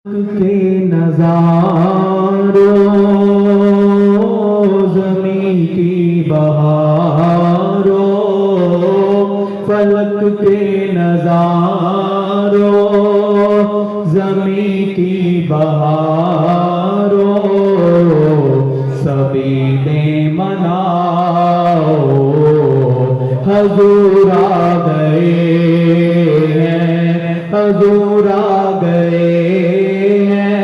के नजारों ज़मीं की बहारों फलक के नजारों ज़मीं की बहारों सभी ने मनाओ हजूर आ गए हैं, हजूर आ गए हैं,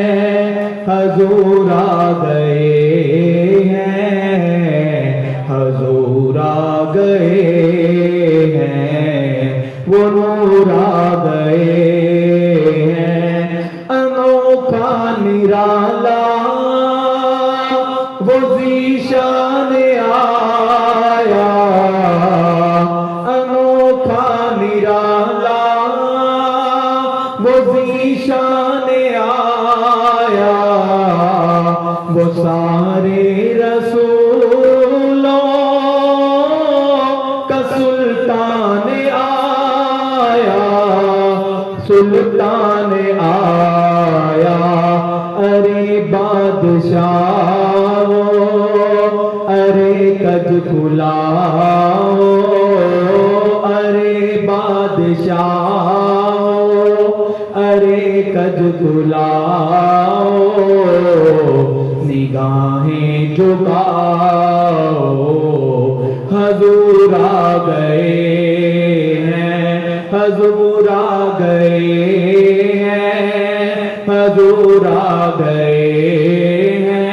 हजूर आ गए हैं, हजूर आ गए हैं, वो नूर आ गए हैं। अनोखा निराला वो ज़ीशान आया, अनोखा निराला वो ज़ीशान आया, वो सारे रसूलों का सुल्तान आया, सुल्तान आया। अरे बादशाह अरे कद बुलाओ, अरे बादशाह अरे कद बुलाओ, निगाहें झुकाओ हजूर आ गए हैं, हजूर आ गए हैं, हजूर आ गए हैं,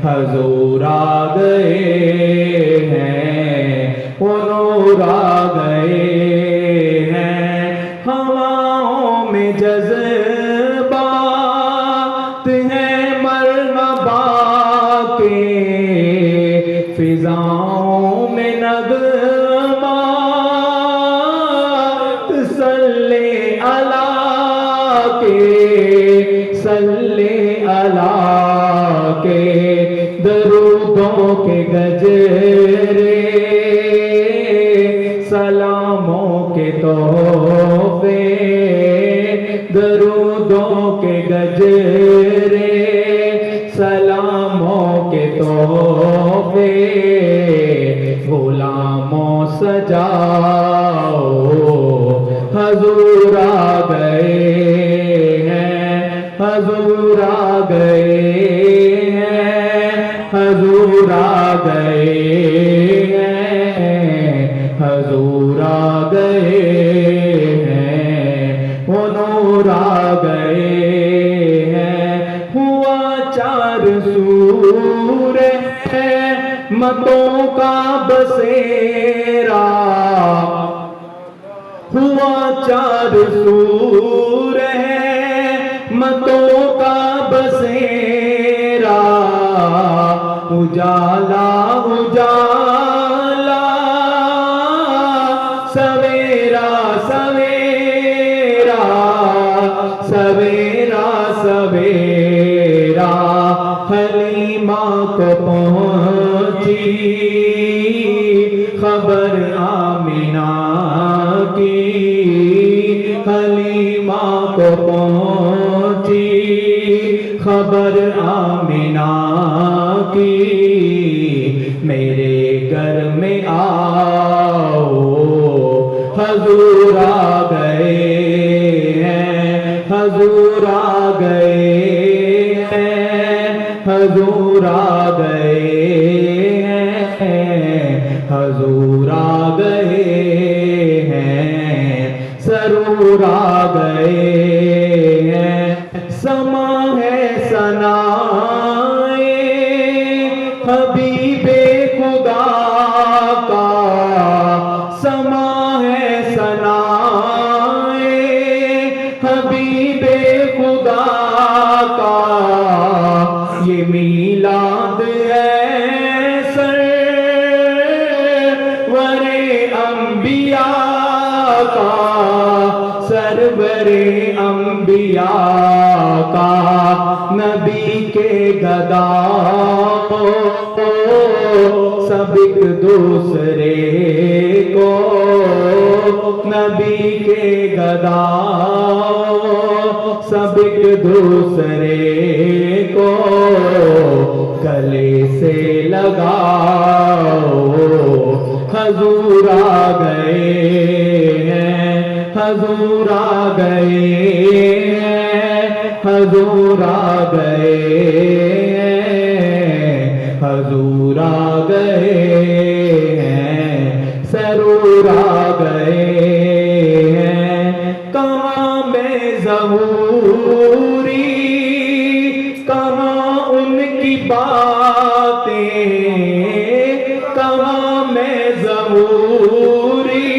हजूर आ गए हैं, वो नूर आ गए हैं। हवाओं में जज़्बात हैं मरहबा के, फिजाओं में नग़मात सल्ले अला के, सल्ले अला के। दरूदों के गजरे सलामों के तोहफे, दरूदों के गजरे सलामों के तोहफे, गुलामों सजाओ हजूर आ गए हैं, हजूर आ गए हैं, हजूर आ गए हैं, हजूर आ गए हैं, वो नूर आ गए हैं। हुआ चार सूरे मतों का बसेरा, हुआ चार सूर है मतों का बसेरा, उजाला उजाला सवेरा सवेरा, सवेरा सवेरा। हलीमा को पहुंची खबर आमिना की, हलीमा को पहुंची खबर आमिना की, मेरे घर में आओ हजूर आ गए हैं, हजूर आ गए हैं, हजूर आ गए हैं, हजूर आ गए हैं, सरूर आ गए हैं। समा है सनाए हबीबे खुदा का, समा है सनाए हबीबे खुदा का, ये मीलाद है सरवरे अंबिया का, सरवरे अंबिया का। नबी के गदा सब एक दूसरे को, नबी के गदा सब एक दूसरे को गले से लगाओ। हजूर आ गए हैं, हजूर आ गए हैं, हजूर आ गए हैं, हजूर आ गए हैं, सरूर आ गए हैं। कहाँ में ज़हूरी, कहाँ उनकी बातें, कहाँ में ज़हूरी,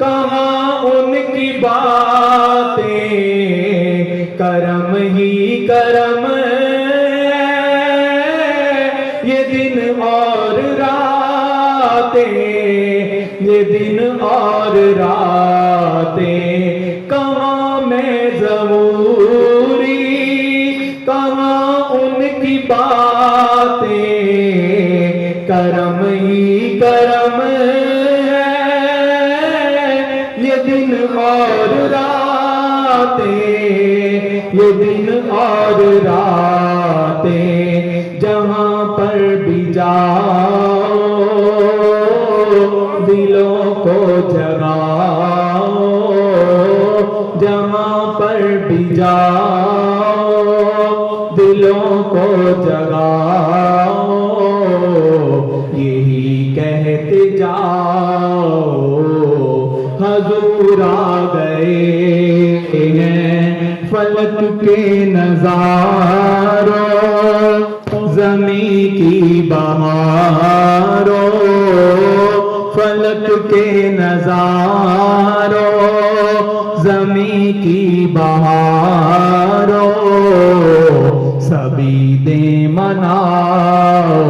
कहाँ उनकी बातें। करम ही करम ये दिन और रातें, ये दिन और रातें। कहाँ में ज़हूरी, कहाँ उनकी बातें। करम ही करम ये दिन और रातें, ये दिन और रातें। जहाँ पर भी जाओ दिलों को जगाओ, जहाँ पर भी जाओ दिलों को जगाओ। यही कहते जाओ हजूर आ गए हैं। फलक के नज़ारों, ज़मीं की बहारों, फलक के नज़ारों, ज़मीं की बहारों। सभी दे मनाओ